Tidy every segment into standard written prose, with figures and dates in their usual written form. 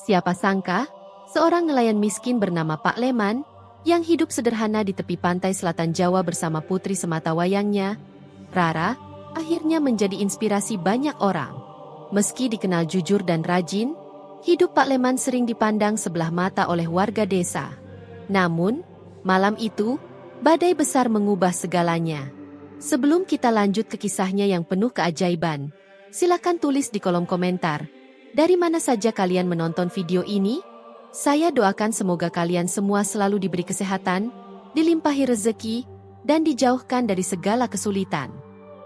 Siapa sangka, seorang nelayan miskin bernama Pak Leman, yang hidup sederhana di tepi pantai selatan Jawa bersama putri sematawayangnya, Rara, akhirnya menjadi inspirasi banyak orang. Meski dikenal jujur dan rajin, hidup Pak Leman sering dipandang sebelah mata oleh warga desa. Namun, malam itu, badai besar mengubah segalanya. Sebelum kita lanjut ke kisahnya yang penuh keajaiban, silakan tulis di kolom komentar, dari mana saja kalian menonton video ini. Saya doakan semoga kalian semua selalu diberi kesehatan, dilimpahi rezeki, dan dijauhkan dari segala kesulitan.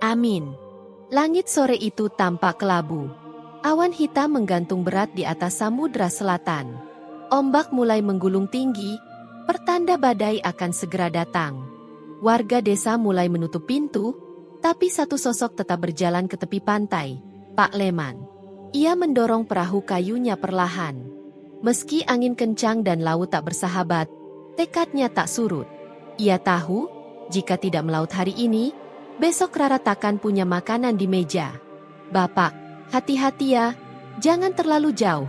Amin. Langit sore itu tampak kelabu. Awan hitam menggantung berat di atas samudra selatan. Ombak mulai menggulung tinggi, pertanda badai akan segera datang. Warga desa mulai menutup pintu, tapi satu sosok tetap berjalan ke tepi pantai, Pak Leman. Ia mendorong perahu kayunya perlahan. Meski angin kencang dan laut tak bersahabat, tekadnya tak surut. Ia tahu, jika tidak melaut hari ini, besok Rara takkan punya makanan di meja. "Bapak, hati-hati ya, jangan terlalu jauh,"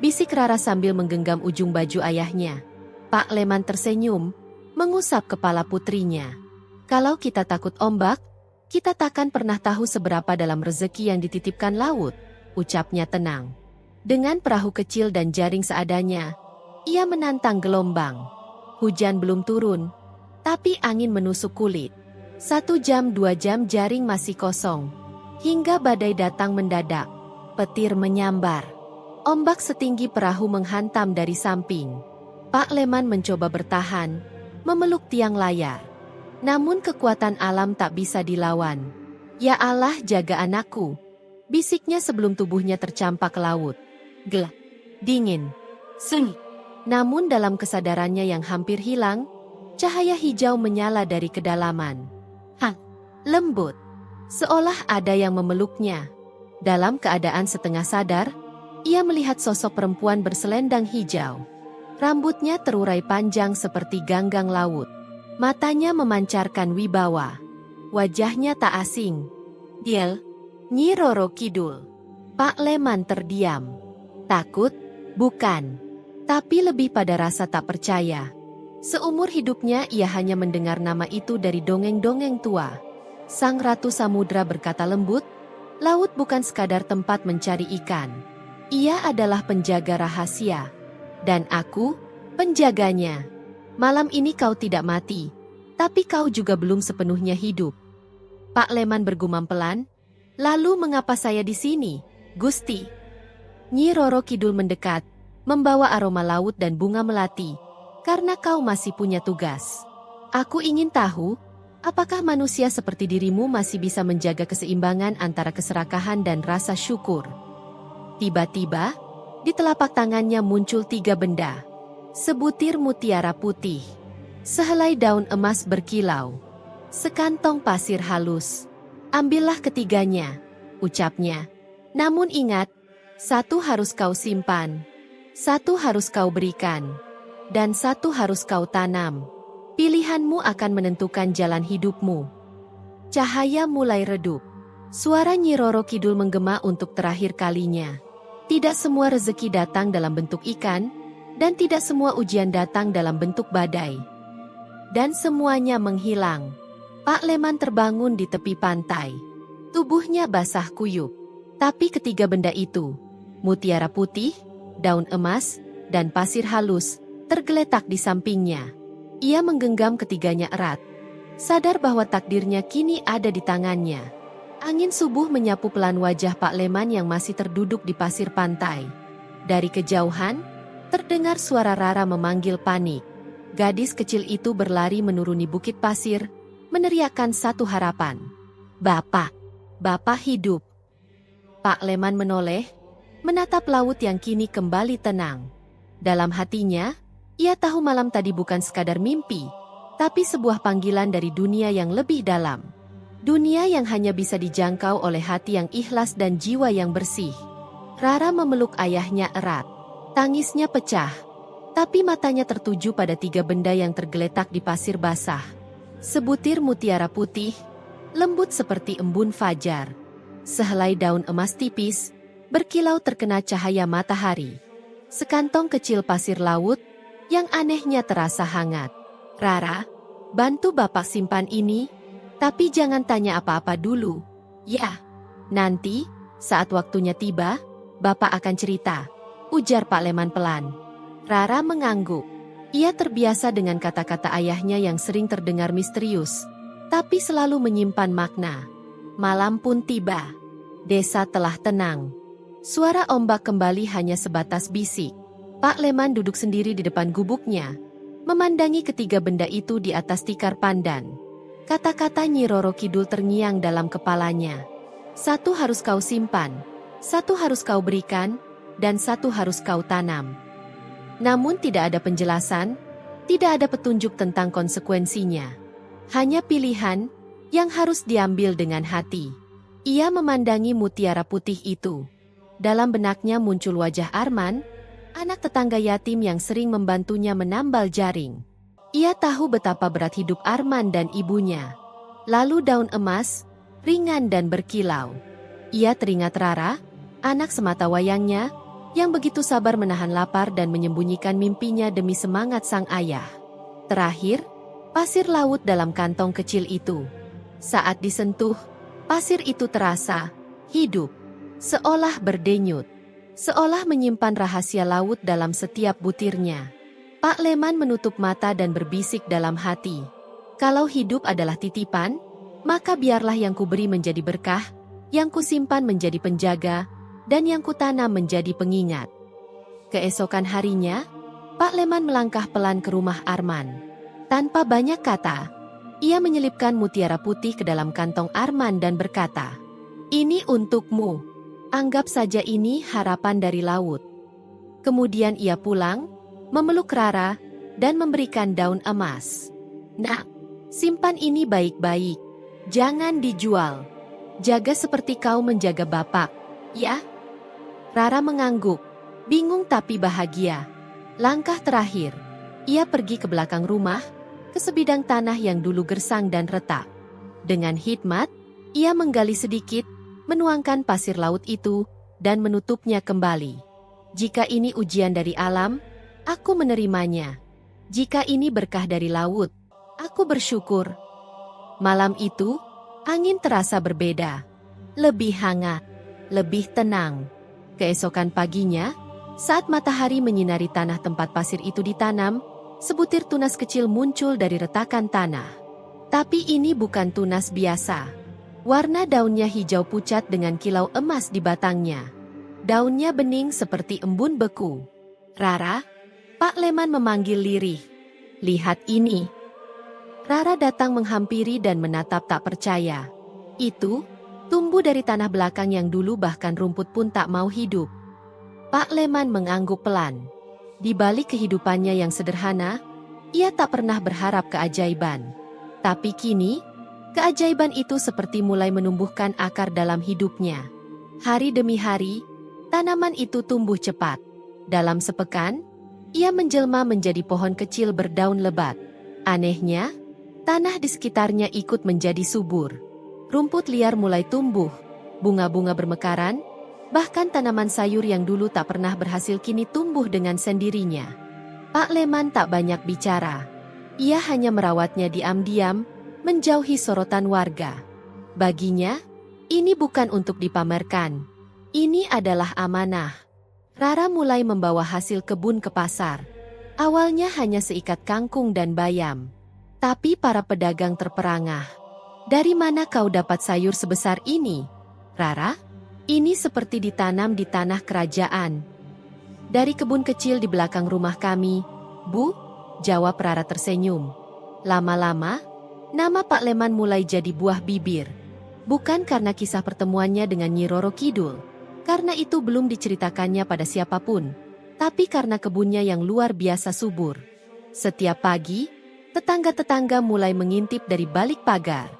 bisik Rara sambil menggenggam ujung baju ayahnya. Pak Leman tersenyum, mengusap kepala putrinya. "Kalau kita takut ombak, kita takkan pernah tahu seberapa dalam rezeki yang dititipkan laut," ucapnya tenang. Dengan perahu kecil dan jaring seadanya, ia menantang gelombang. Hujan belum turun, tapi angin menusuk kulit. 1 jam 2 jam jaring masih kosong, hingga badai datang mendadak. Petir menyambar. Ombak setinggi perahu menghantam dari samping. Pak Leman mencoba bertahan, memeluk tiang layar. Namun kekuatan alam tak bisa dilawan. "Ya Allah, jaga anakku," bisiknya sebelum tubuhnya tercampak ke laut. Gelap, dingin, sunyi. Namun dalam kesadarannya yang hampir hilang, cahaya hijau menyala dari kedalaman. Lembut, seolah ada yang memeluknya. Dalam keadaan setengah sadar, ia melihat sosok perempuan berselendang hijau. Rambutnya terurai panjang seperti ganggang laut. Matanya memancarkan wibawa. Wajahnya tak asing. Dia, Nyi Roro Kidul. Pak Leman terdiam. Takut? Bukan. Tapi lebih pada rasa tak percaya. Seumur hidupnya ia hanya mendengar nama itu dari dongeng-dongeng tua. Sang Ratu Samudra berkata lembut, "Laut bukan sekadar tempat mencari ikan. Ia adalah penjaga rahasia. Dan aku, penjaganya. Malam ini kau tidak mati, tapi kau juga belum sepenuhnya hidup." Pak Leman bergumam pelan, "Lalu mengapa saya di sini, Gusti?" Nyi Roro Kidul mendekat, membawa aroma laut dan bunga melati. "Karena kau masih punya tugas. Aku ingin tahu, apakah manusia seperti dirimu masih bisa menjaga keseimbangan antara keserakahan dan rasa syukur?" Tiba-tiba, di telapak tangannya muncul 3 benda. Sebutir mutiara putih, sehelai daun emas berkilau, sekantong pasir halus. "Ambillah ketiganya," ucapnya. "Namun ingat, 1 harus kau simpan, 1 harus kau berikan, dan 1 harus kau tanam. Pilihanmu akan menentukan jalan hidupmu." Cahaya mulai redup. Suara Nyi Roro Kidul menggema untuk terakhir kalinya. Tidak semua rezeki datang dalam bentuk ikan, dan tidak semua ujian datang dalam bentuk badai. Dan semuanya menghilang. Pak Leman terbangun di tepi pantai. Tubuhnya basah kuyup. Tapi ketiga benda itu, mutiara putih, daun emas, dan pasir halus, tergeletak di sampingnya. Ia menggenggam ketiganya erat, sadar bahwa takdirnya kini ada di tangannya. Angin subuh menyapu pelan wajah Pak Leman yang masih terduduk di pasir pantai. Dari kejauhan, terdengar suara Rara memanggil panik. Gadis kecil itu berlari menuruni bukit pasir, meneriakkan satu harapan. "Bapak, Bapak hidup." Pak Leman menoleh, menatap laut yang kini kembali tenang. Dalam hatinya, ia tahu malam tadi bukan sekadar mimpi, tapi sebuah panggilan dari dunia yang lebih dalam. Dunia yang hanya bisa dijangkau oleh hati yang ikhlas dan jiwa yang bersih. Rara memeluk ayahnya erat. Tangisnya pecah, tapi matanya tertuju pada 3 benda yang tergeletak di pasir basah. Sebutir mutiara putih, lembut seperti embun fajar. Sehelai daun emas tipis, berkilau terkena cahaya matahari. sekantong kecil pasir laut yang anehnya terasa hangat. Rara, bantu Bapak simpan ini, tapi jangan tanya apa-apa dulu. Ya, nanti, saat waktunya tiba, Bapak akan cerita, ujar Pak Leman pelan. Rara mengangguk. Ia terbiasa dengan kata-kata ayahnya yang sering terdengar misterius, tapi selalu menyimpan makna. Malam pun tiba. Desa telah tenang. Suara ombak kembali hanya sebatas bisik. Pak Leman duduk sendiri di depan gubuknya, memandangi ketiga benda itu di atas tikar pandan. Kata-kata Nyi Roro Kidul terngiang dalam kepalanya. Satu harus kau simpan, satu harus kau berikan, dan satu harus kau tanam. Namun tidak ada penjelasan, tidak ada petunjuk tentang konsekuensinya. Hanya pilihan yang harus diambil dengan hati. Ia memandangi mutiara putih itu. Dalam benaknya muncul wajah Arman, anak tetangga yatim yang sering membantunya menambal jaring. Ia tahu betapa berat hidup Arman dan ibunya. Lalu daun emas, ringan dan berkilau. Ia teringat Rara, anak sematawayangnya, yang begitu sabar menahan lapar dan menyembunyikan mimpinya demi semangat sang ayah. Terakhir, pasir laut dalam kantong kecil itu. Saat disentuh, pasir itu terasa hidup, seolah berdenyut, seolah menyimpan rahasia laut dalam setiap butirnya. Pak Leman menutup mata dan berbisik dalam hati. Kalau hidup adalah titipan, maka biarlah yang kuberi menjadi berkah, yang kusimpan menjadi penjaga, dan yang kutanam menjadi pengingat. Keesokan harinya, Pak Leman melangkah pelan ke rumah Arman. Tanpa banyak kata, ia menyelipkan mutiara putih ke dalam kantong Arman dan berkata, "Ini untukmu. Anggap saja ini harapan dari laut." Kemudian ia pulang, memeluk Rara, dan memberikan daun emas. "Nak, simpan ini baik-baik. Jangan dijual. Jaga seperti kau menjaga bapak, ya?" Rara mengangguk, bingung tapi bahagia. Langkah terakhir, ia pergi ke belakang rumah, ke sebidang tanah yang dulu gersang dan retak. Dengan hikmat, ia menggali sedikit, menuangkan pasir laut itu, dan menutupnya kembali. "Jika ini ujian dari alam, aku menerimanya. Jika ini berkah dari laut, aku bersyukur." Malam itu, angin terasa berbeda. Lebih hangat, lebih tenang. Keesokan paginya, saat matahari menyinari tanah tempat pasir itu ditanam, sebutir tunas kecil muncul dari retakan tanah. Tapi ini bukan tunas biasa. Warna daunnya hijau pucat dengan kilau emas di batangnya. Daunnya bening seperti embun beku. "Rara," Pak Leman memanggil lirih. "Lihat ini." Rara datang menghampiri dan menatap tak percaya. Itu tumbuh dari tanah belakang yang dulu bahkan rumput pun tak mau hidup. Pak Leman mengangguk pelan. Di balik kehidupannya yang sederhana, ia tak pernah berharap keajaiban. Tapi kini, keajaiban itu seperti mulai menumbuhkan akar dalam hidupnya. Hari demi hari, tanaman itu tumbuh cepat. Dalam sepekan, ia menjelma menjadi pohon kecil berdaun lebat. Anehnya, tanah di sekitarnya ikut menjadi subur. Rumput liar mulai tumbuh, bunga-bunga bermekaran, bahkan tanaman sayur yang dulu tak pernah berhasil kini tumbuh dengan sendirinya. Pak Leman tak banyak bicara. Ia hanya merawatnya diam-diam, menjauhi sorotan warga. Baginya, ini bukan untuk dipamerkan. Ini adalah amanah. Rara mulai membawa hasil kebun ke pasar. Awalnya hanya seikat kangkung dan bayam. Tapi para pedagang terperangah. "Dari mana kau dapat sayur sebesar ini, Rara?" "Ini seperti ditanam di tanah kerajaan." "Dari kebun kecil di belakang rumah kami, Bu," jawab Rara tersenyum. Lama-lama, nama Pak Leman mulai jadi buah bibir. Bukan karena kisah pertemuannya dengan Nyi Roro Kidul, karena itu belum diceritakannya pada siapapun, tapi karena kebunnya yang luar biasa subur. Setiap pagi, tetangga-tetangga mulai mengintip dari balik pagar.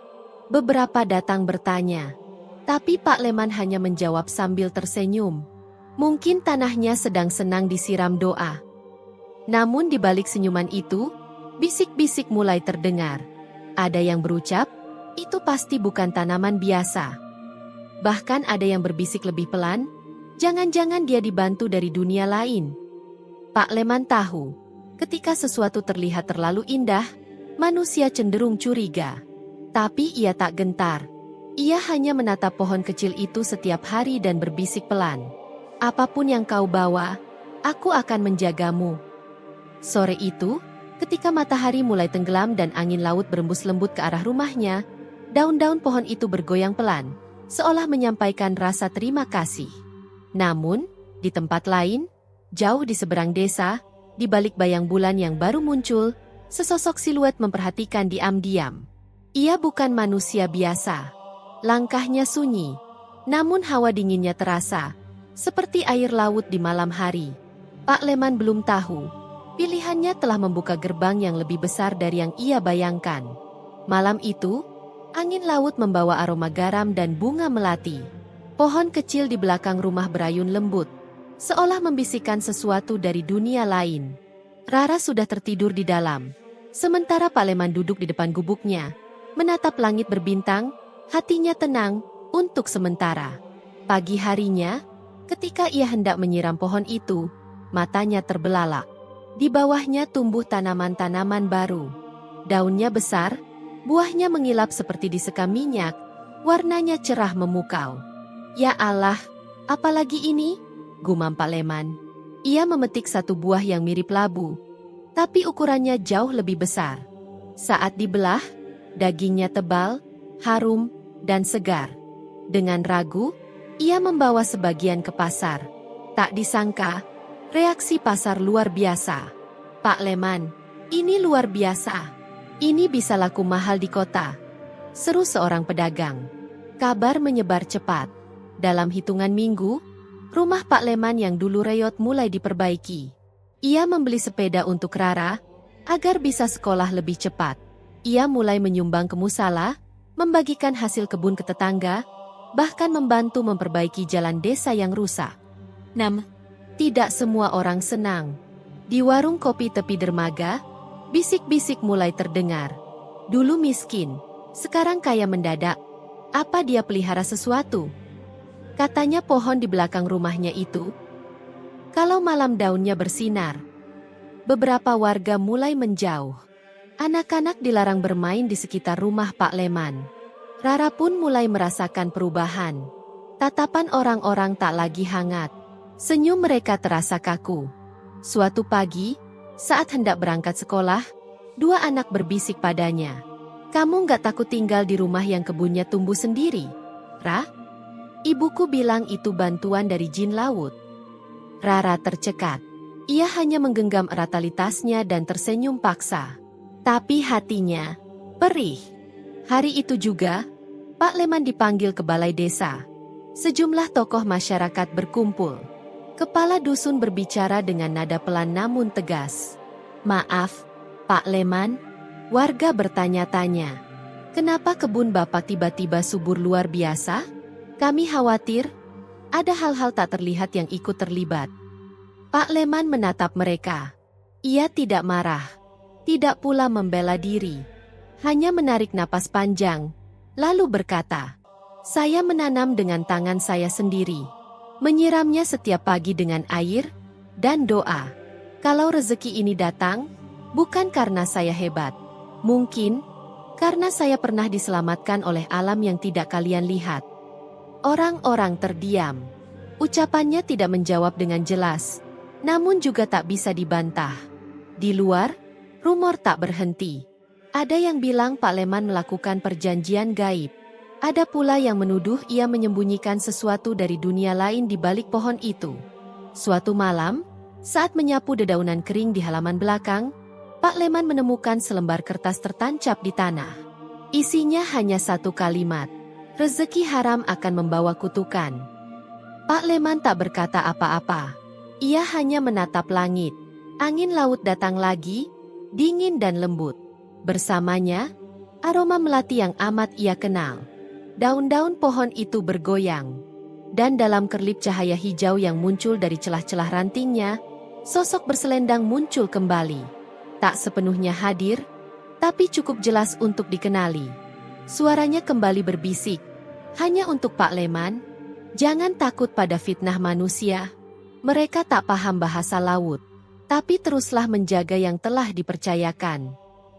Beberapa datang bertanya, tapi Pak Leman hanya menjawab sambil tersenyum. Mungkin tanahnya sedang senang disiram doa. Namun di balik senyuman itu, bisik-bisik mulai terdengar. Ada yang berucap, itu pasti bukan tanaman biasa. Bahkan ada yang berbisik lebih pelan, jangan-jangan dia dibantu dari dunia lain. Pak Leman tahu, ketika sesuatu terlihat terlalu indah, manusia cenderung curiga. Tapi ia tak gentar. Ia hanya menatap pohon kecil itu setiap hari dan berbisik pelan. Apapun yang kau bawa, aku akan menjagamu. Sore itu, ketika matahari mulai tenggelam dan angin laut berembus lembut ke arah rumahnya, daun-daun pohon itu bergoyang pelan, seolah menyampaikan rasa terima kasih. Namun, di tempat lain, jauh di seberang desa, di balik bayang bulan yang baru muncul, sesosok siluet memperhatikan diam-diam. Ia bukan manusia biasa. Langkahnya sunyi, namun hawa dinginnya terasa, seperti air laut di malam hari. Pak Leman belum tahu, pilihannya telah membuka gerbang yang lebih besar dari yang ia bayangkan. Malam itu, angin laut membawa aroma garam dan bunga melati. Pohon kecil di belakang rumah berayun lembut, seolah membisikkan sesuatu dari dunia lain. Rara sudah tertidur di dalam, sementara Pak Leman duduk di depan gubuknya, menatap langit berbintang. Hatinya tenang untuk sementara. Pagi harinya, ketika ia hendak menyiram pohon itu, matanya terbelalak. Di bawahnya tumbuh tanaman-tanaman baru. Daunnya besar, buahnya mengilap seperti disekam minyak, warnanya cerah memukau. Ya Allah, apalagi ini? Gumam Pak Leman. Ia memetik satu buah yang mirip labu, tapi ukurannya jauh lebih besar. Saat dibelah, dagingnya tebal, harum, dan segar. Dengan ragu, ia membawa sebagian ke pasar. Tak disangka, reaksi pasar luar biasa. Pak Leman, ini luar biasa. Ini bisa laku mahal di kota, seru seorang pedagang. Kabar menyebar cepat. Dalam hitungan minggu, rumah Pak Leman yang dulu reot mulai diperbaiki. Ia membeli sepeda untuk Rara, agar bisa sekolah lebih cepat. Ia mulai menyumbang ke musala, membagikan hasil kebun ke tetangga, bahkan membantu memperbaiki jalan desa yang rusak. Tidak semua orang senang. Di warung kopi tepi dermaga, bisik-bisik mulai terdengar. Dulu miskin, sekarang kaya mendadak. Apa dia pelihara sesuatu? Katanya pohon di belakang rumahnya itu. Kalau malam daunnya bersinar, beberapa warga mulai menjauh. Anak-anak dilarang bermain di sekitar rumah Pak Leman. Rara pun mulai merasakan perubahan. Tatapan orang-orang tak lagi hangat. Senyum mereka terasa kaku. Suatu pagi, saat hendak berangkat sekolah, dua anak berbisik padanya. Kamu nggak takut tinggal di rumah yang kebunnya tumbuh sendiri, Ra? Ibuku bilang itu bantuan dari jin laut. Rara tercekat. Ia hanya menggenggam erat tali tasnya dan tersenyum paksa. Tapi hatinya perih. Hari itu juga, Pak Leman dipanggil ke balai desa. Sejumlah tokoh masyarakat berkumpul. Kepala dusun berbicara dengan nada pelan namun tegas. Maaf, Pak Leman, warga bertanya-tanya. Kenapa kebun Bapak tiba-tiba subur luar biasa? Kami khawatir, ada hal-hal tak terlihat yang ikut terlibat. Pak Leman menatap mereka. Ia tidak marah. Tidak pula membela diri, hanya menarik napas panjang, lalu berkata, saya menanam dengan tangan saya sendiri, menyiramnya setiap pagi dengan air dan doa. Kalau rezeki ini datang, bukan karena saya hebat, mungkin karena saya pernah diselamatkan oleh alam yang tidak kalian lihat. Orang-orang terdiam. Ucapannya tidak menjawab dengan jelas, namun juga tak bisa dibantah. Di luar, rumor tak berhenti. Ada yang bilang Pak Leman melakukan perjanjian gaib. Ada pula yang menuduh ia menyembunyikan sesuatu dari dunia lain di balik pohon itu. Suatu malam, saat menyapu dedaunan kering di halaman belakang, Pak Leman menemukan selembar kertas tertancap di tanah. Isinya hanya satu kalimat, rezeki haram akan membawa kutukan. Pak Leman tak berkata apa-apa. Ia hanya menatap langit. Angin laut datang lagi, dingin dan lembut. Bersamanya, aroma melati yang amat ia kenal. Daun-daun pohon itu bergoyang. Dan dalam kerlip cahaya hijau yang muncul dari celah-celah rantingnya, sosok berselendang muncul kembali. Tak sepenuhnya hadir, tapi cukup jelas untuk dikenali. Suaranya kembali berbisik. Hanya untuk Pak Leman, jangan takut pada fitnah manusia. Mereka tak paham bahasa laut. Tapi teruslah menjaga yang telah dipercayakan.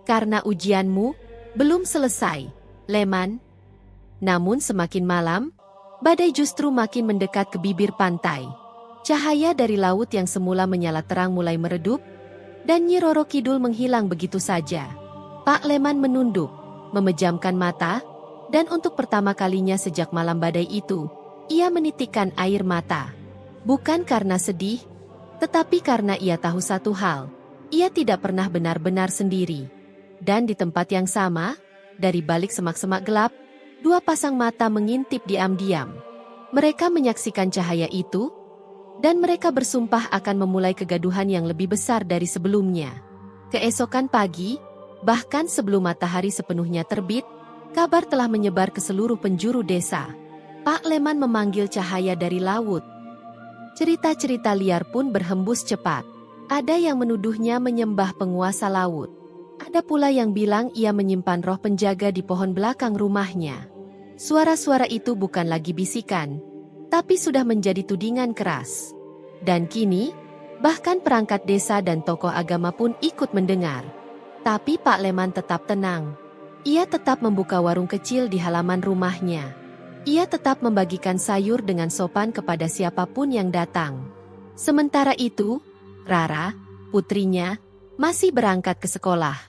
Karena ujianmu belum selesai, Leman. Namun semakin malam, badai justru makin mendekat ke bibir pantai. Cahaya dari laut yang semula menyala terang mulai meredup, dan Nyi Roro Kidul menghilang begitu saja. Pak Leman menunduk, memejamkan mata, dan untuk pertama kalinya sejak malam badai itu, ia menitikkan air mata. Bukan karena sedih, tetapi karena ia tahu satu hal, ia tidak pernah benar-benar sendiri. Dan di tempat yang sama, dari balik semak-semak gelap, dua pasang mata mengintip diam-diam. Mereka menyaksikan cahaya itu, dan mereka bersumpah akan memulai kegaduhan yang lebih besar dari sebelumnya. Keesokan pagi, bahkan sebelum matahari sepenuhnya terbit, kabar telah menyebar ke seluruh penjuru desa. Pak Leman memanggil cahaya dari laut. Cerita-cerita liar pun berhembus cepat. Ada yang menuduhnya menyembah penguasa laut. Ada pula yang bilang ia menyimpan roh penjaga di pohon belakang rumahnya. Suara-suara itu bukan lagi bisikan, tapi sudah menjadi tudingan keras. Dan kini, bahkan perangkat desa dan tokoh agama pun ikut mendengar. Tapi Pak Leman tetap tenang. Ia tetap membuka warung kecil di halaman rumahnya. Ia tetap membagikan sayur dengan sopan kepada siapapun yang datang. Sementara itu, Rara, putrinya, masih berangkat ke sekolah.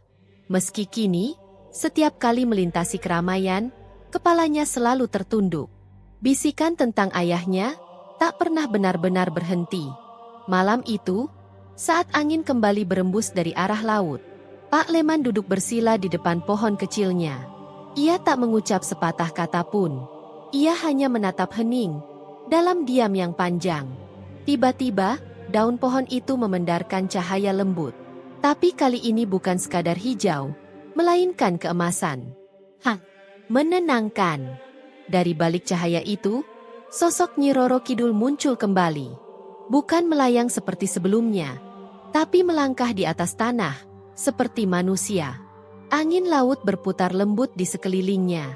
Meski kini, setiap kali melintasi keramaian, kepalanya selalu tertunduk. Bisikan tentang ayahnya tak pernah benar-benar berhenti. Malam itu, saat angin kembali berembus dari arah laut, Pak Leman duduk bersila di depan pohon kecilnya. Ia tak mengucap sepatah kata pun. Ia hanya menatap hening, dalam diam yang panjang. Tiba-tiba, daun pohon itu memendarkan cahaya lembut. Tapi kali ini bukan sekadar hijau, melainkan keemasan. Menenangkan. Dari balik cahaya itu, sosok Nyi Roro Kidul muncul kembali. Bukan melayang seperti sebelumnya, tapi melangkah di atas tanah, seperti manusia. Angin laut berputar lembut di sekelilingnya.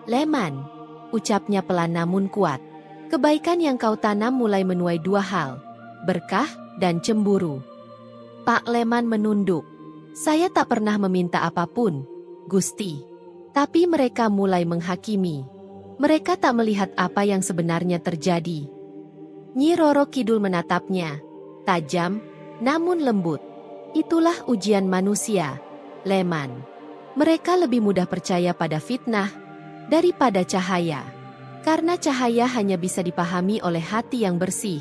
Leman, ucapnya pelan namun kuat. Kebaikan yang kau tanam mulai menuai dua hal, berkah dan cemburu. Pak Leman menunduk. Saya tak pernah meminta apapun, Gusti. Tapi mereka mulai menghakimi. Mereka tak melihat apa yang sebenarnya terjadi. Nyi Roro Kidul menatapnya, tajam, namun lembut. Itulah ujian manusia, Leman. Mereka lebih mudah percaya pada fitnah daripada cahaya. Karena cahaya hanya bisa dipahami oleh hati yang bersih.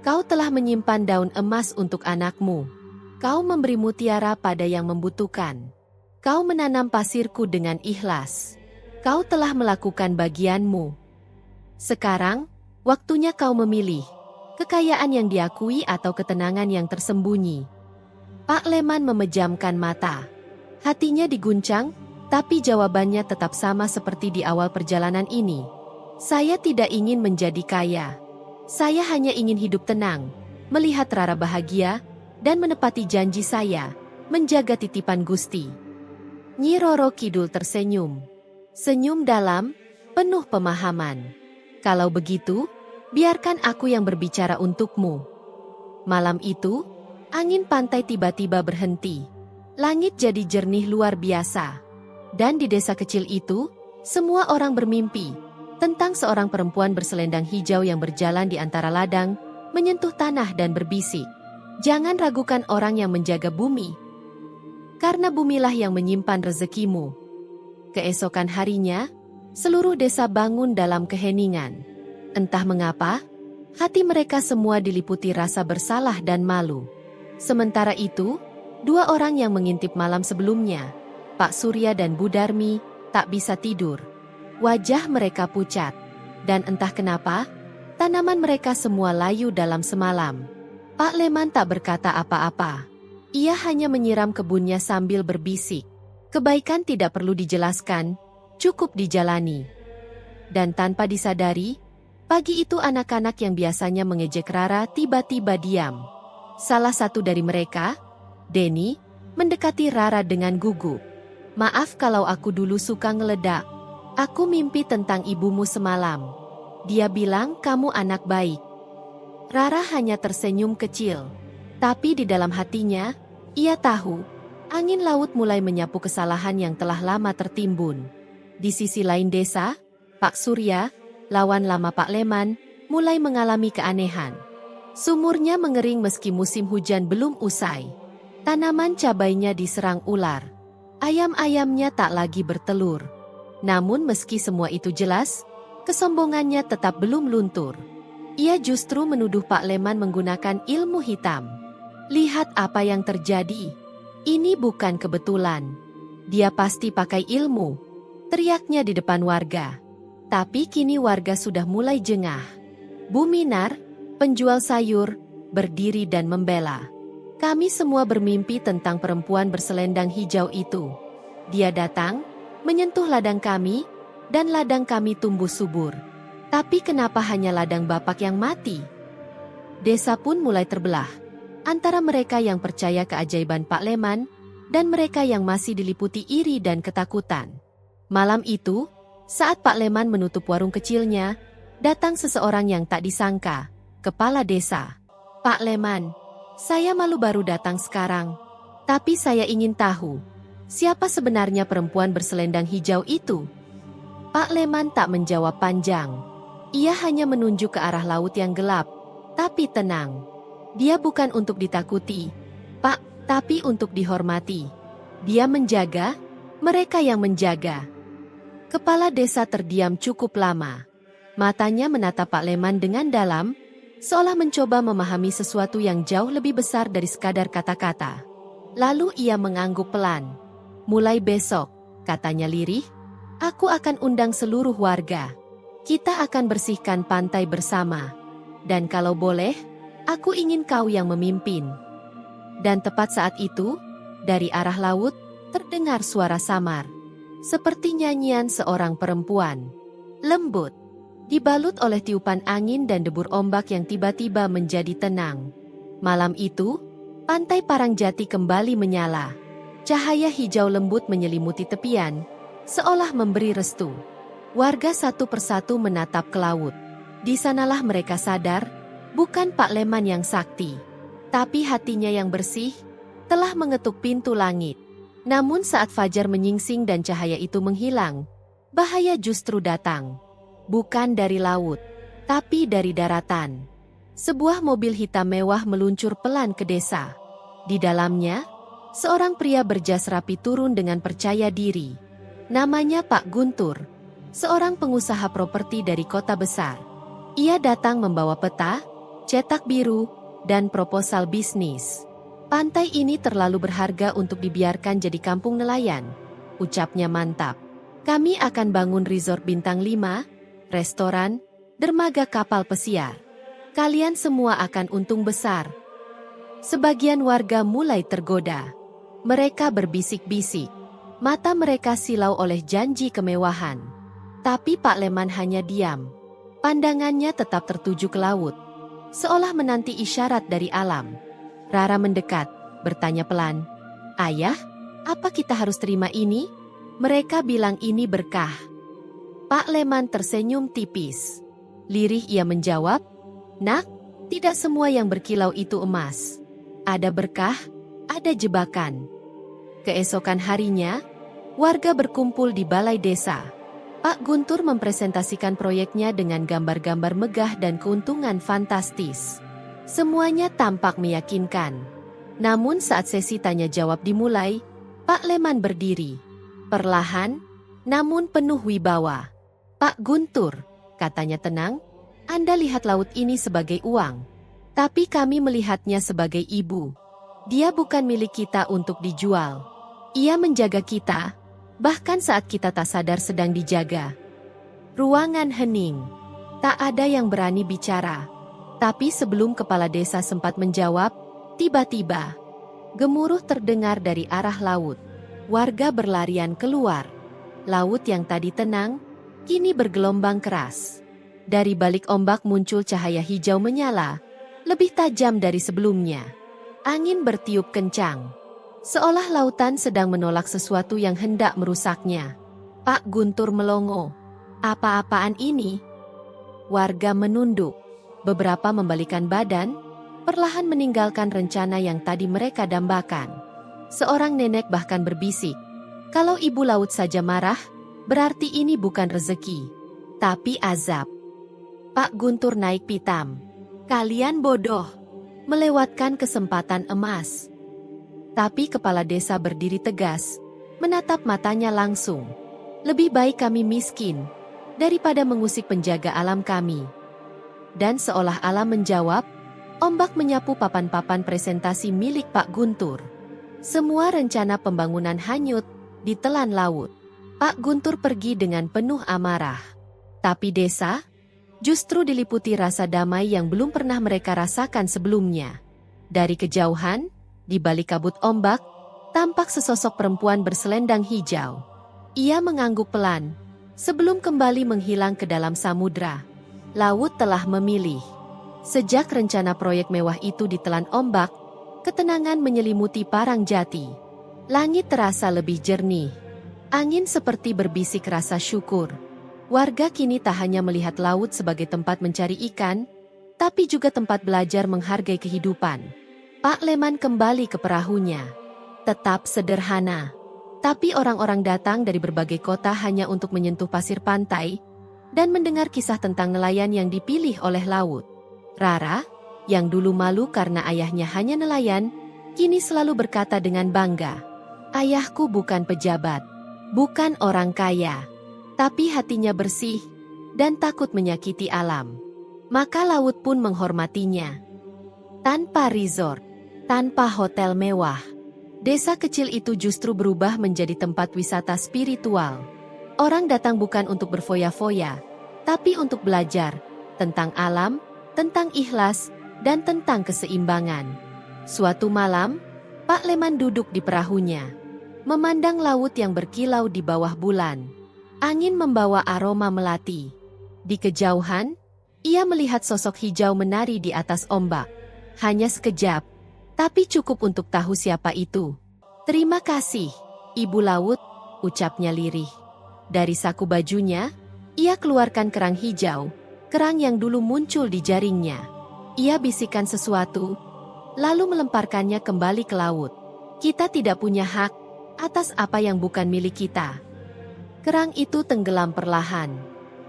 Kau telah menyimpan daun emas untuk anakmu. Kau memberi mutiara pada yang membutuhkan. Kau menanam pasirku dengan ikhlas. Kau telah melakukan bagianmu. Sekarang, waktunya kau memilih. Kekayaan yang diakui atau ketenangan yang tersembunyi. Pak Leman memejamkan mata. Hatinya diguncang, tapi jawabannya tetap sama seperti di awal perjalanan ini. Saya tidak ingin menjadi kaya. Saya hanya ingin hidup tenang, melihat Rara bahagia, dan menepati janji saya, menjaga titipan Gusti. Nyi Roro Kidul tersenyum. Senyum dalam, penuh pemahaman. Kalau begitu, biarkan aku yang berbicara untukmu. Malam itu, angin pantai tiba-tiba berhenti. Langit jadi jernih luar biasa. Dan di desa kecil itu, semua orang bermimpi tentang seorang perempuan berselendang hijau yang berjalan di antara ladang, menyentuh tanah dan berbisik. Jangan ragukan orang yang menjaga bumi. Karena bumilah yang menyimpan rezekimu. Keesokan harinya, seluruh desa bangun dalam keheningan. Entah mengapa, hati mereka semua diliputi rasa bersalah dan malu. Sementara itu, dua orang yang mengintip malam sebelumnya, Pak Surya dan Bu Darmi, tak bisa tidur. Wajah mereka pucat, dan entah kenapa, tanaman mereka semua layu dalam semalam. Pak Leman tak berkata apa-apa. Ia hanya menyiram kebunnya sambil berbisik. Kebaikan tidak perlu dijelaskan, cukup dijalani. Dan tanpa disadari, pagi itu anak-anak yang biasanya mengejek Rara tiba-tiba diam. Salah satu dari mereka, Denny, mendekati Rara dengan gugup. Maaf kalau aku dulu suka ngeledak. Aku mimpi tentang ibumu semalam. Dia bilang kamu anak baik. Rara hanya tersenyum kecil. Tapi di dalam hatinya, ia tahu, angin laut mulai menyapu kesalahan yang telah lama tertimbun. Di sisi lain desa, Pak Surya, lawan lama Pak Leman, mulai mengalami keanehan. Sumurnya mengering meski musim hujan belum usai. Tanaman cabainya diserang ular. Ayam-ayamnya tak lagi bertelur. Namun meski semua itu jelas, kesombongannya tetap belum luntur. Ia justru menuduh Pak Leman menggunakan ilmu hitam. Lihat apa yang terjadi. Ini bukan kebetulan. Dia pasti pakai ilmu, teriaknya di depan warga. Tapi kini warga sudah mulai jengah. Bu Minar, penjual sayur, berdiri dan membela. Kami semua bermimpi tentang perempuan berselendang hijau itu. Dia datang, menyentuh ladang kami, dan ladang kami tumbuh subur. Tapi kenapa hanya ladang Bapak yang mati? Desa pun mulai terbelah. Antara mereka yang percaya keajaiban Pak Leman, dan mereka yang masih diliputi iri dan ketakutan. Malam itu, saat Pak Leman menutup warung kecilnya, datang seseorang yang tak disangka, kepala desa. Pak Leman, saya malu baru datang sekarang. Tapi saya ingin tahu, siapa sebenarnya perempuan berselendang hijau itu? Pak Leman tak menjawab panjang. Ia hanya menunjuk ke arah laut yang gelap, tapi tenang. Dia bukan untuk ditakuti, Pak, tapi untuk dihormati. Dia menjaga, mereka yang menjaga. Kepala desa terdiam cukup lama. Matanya menatap Pak Leman dengan dalam, seolah mencoba memahami sesuatu yang jauh lebih besar dari sekadar kata-kata. Lalu ia mengangguk pelan. Mulai besok, katanya lirih, aku akan undang seluruh warga. Kita akan bersihkan pantai bersama. Dan kalau boleh, aku ingin kau yang memimpin. Dan tepat saat itu, dari arah laut, terdengar suara samar. Seperti nyanyian seorang perempuan. Lembut, dibalut oleh tiupan angin dan debur ombak yang tiba-tiba menjadi tenang. Malam itu, pantai Parangjati kembali menyala. Cahaya hijau lembut menyelimuti tepian, seolah memberi restu. Warga satu persatu menatap ke laut. Di sanalah mereka sadar, bukan Pak Leman yang sakti, tapi hatinya yang bersih, telah mengetuk pintu langit. Namun saat fajar menyingsing dan cahaya itu menghilang, bahaya justru datang. Bukan dari laut, tapi dari daratan. Sebuah mobil hitam mewah meluncur pelan ke desa. Di dalamnya, seorang pria berjas rapi turun dengan percaya diri. Namanya Pak Guntur, seorang pengusaha properti dari kota besar. Ia datang membawa peta, cetak biru, dan proposal bisnis. Pantai ini terlalu berharga untuk dibiarkan jadi kampung nelayan, ucapnya mantap. Kami akan bangun resort bintang 5, restoran, dermaga kapal pesiar. Kalian semua akan untung besar. Sebagian warga mulai tergoda. Mereka berbisik-bisik. Mata mereka silau oleh janji kemewahan. Tapi Pak Leman hanya diam. Pandangannya tetap tertuju ke laut, seolah menanti isyarat dari alam. Rara mendekat, bertanya pelan, "Ayah, apa kita harus terima ini?" Mereka bilang ini berkah. Pak Leman tersenyum tipis. Lirih ia menjawab, "Nak, tidak semua yang berkilau itu emas. Ada berkah, ada jebakan." Keesokan harinya, warga berkumpul di balai desa. Pak Guntur mempresentasikan proyeknya dengan gambar-gambar megah dan keuntungan fantastis. Semuanya tampak meyakinkan. Namun saat sesi tanya jawab dimulai, Pak Leman berdiri. Perlahan, namun penuh wibawa. "Pak Guntur," katanya tenang, "Anda lihat laut ini sebagai uang. Tapi kami melihatnya sebagai ibu. Dia bukan milik kita untuk dijual. Ia menjaga kita, bahkan saat kita tak sadar sedang dijaga." Ruangan hening. Tak ada yang berani bicara. Tapi sebelum kepala desa sempat menjawab, tiba-tiba gemuruh terdengar dari arah laut. Warga berlarian keluar. Laut yang tadi tenang, kini bergelombang keras. Dari balik ombak muncul cahaya hijau menyala, lebih tajam dari sebelumnya. Angin bertiup kencang, seolah lautan sedang menolak sesuatu yang hendak merusaknya. Pak Guntur melongo. "Apa-apaan ini?" Warga menunduk. Beberapa membalikan badan, perlahan meninggalkan rencana yang tadi mereka dambakan. Seorang nenek bahkan berbisik, "Kalau ibu laut saja marah, berarti ini bukan rezeki, tapi azab." Pak Guntur naik pitam. "Kalian bodoh, melewatkan kesempatan emas." Tapi kepala desa berdiri tegas, menatap matanya langsung. "Lebih baik kami miskin, daripada mengusik penjaga alam kami." Dan seolah alam menjawab, ombak menyapu papan-papan presentasi milik Pak Guntur. Semua rencana pembangunan hanyut, ditelan laut. Pak Guntur pergi dengan penuh amarah. Tapi desa justru diliputi rasa damai yang belum pernah mereka rasakan sebelumnya. Dari kejauhan, di balik kabut ombak, tampak sesosok perempuan berselendang hijau. Ia mengangguk pelan, sebelum kembali menghilang ke dalam samudra. Laut telah memilih. Sejak rencana proyek mewah itu ditelan ombak, ketenangan menyelimuti Parangjati. Langit terasa lebih jernih. Angin seperti berbisik rasa syukur. Warga kini tak hanya melihat laut sebagai tempat mencari ikan, tapi juga tempat belajar menghargai kehidupan. Pak Leman kembali ke perahunya. Tetap sederhana. Tapi orang-orang datang dari berbagai kota hanya untuk menyentuh pasir pantai dan mendengar kisah tentang nelayan yang dipilih oleh laut. Rara, yang dulu malu karena ayahnya hanya nelayan, kini selalu berkata dengan bangga, "Ayahku bukan pejabat, bukan orang kaya, tapi hatinya bersih dan takut menyakiti alam." Maka laut pun menghormatinya. Tanpa resort, tanpa hotel mewah, desa kecil itu justru berubah menjadi tempat wisata spiritual. Orang datang bukan untuk berfoya-foya, tapi untuk belajar tentang alam, tentang ikhlas, dan tentang keseimbangan. Suatu malam, Pak Leman duduk di perahunya, memandang laut yang berkilau di bawah bulan. Angin membawa aroma melati. Di kejauhan, ia melihat sosok hijau menari di atas ombak. Hanya sekejap, tapi cukup untuk tahu siapa itu. "Terima kasih, Ibu Laut," ucapnya lirih. Dari saku bajunya, ia keluarkan kerang hijau, kerang yang dulu muncul di jaringnya. Ia bisikan sesuatu, lalu melemparkannya kembali ke laut. "Kita tidak punya hak atas apa yang bukan milik kita." Kerang itu tenggelam perlahan.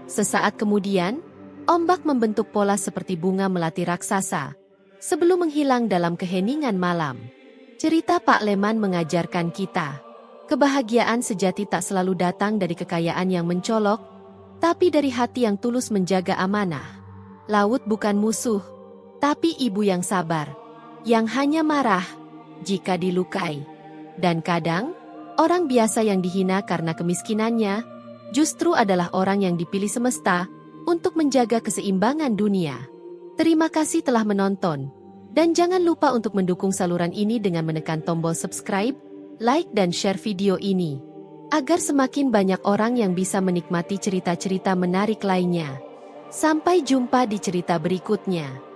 Sesaat kemudian, ombak membentuk pola seperti bunga melati raksasa, sebelum menghilang dalam keheningan malam. Cerita Pak Leman mengajarkan kita, kebahagiaan sejati tak selalu datang dari kekayaan yang mencolok, tapi dari hati yang tulus menjaga amanah. Laut bukan musuh, tapi ibu yang sabar, yang hanya marah jika dilukai. Dan kadang, orang biasa yang dihina karena kemiskinannya, justru adalah orang yang dipilih semesta untuk menjaga keseimbangan dunia. Terima kasih telah menonton, dan jangan lupa untuk mendukung saluran ini dengan menekan tombol subscribe, like dan share video ini, agar semakin banyak orang yang bisa menikmati cerita-cerita menarik lainnya. Sampai jumpa di cerita berikutnya.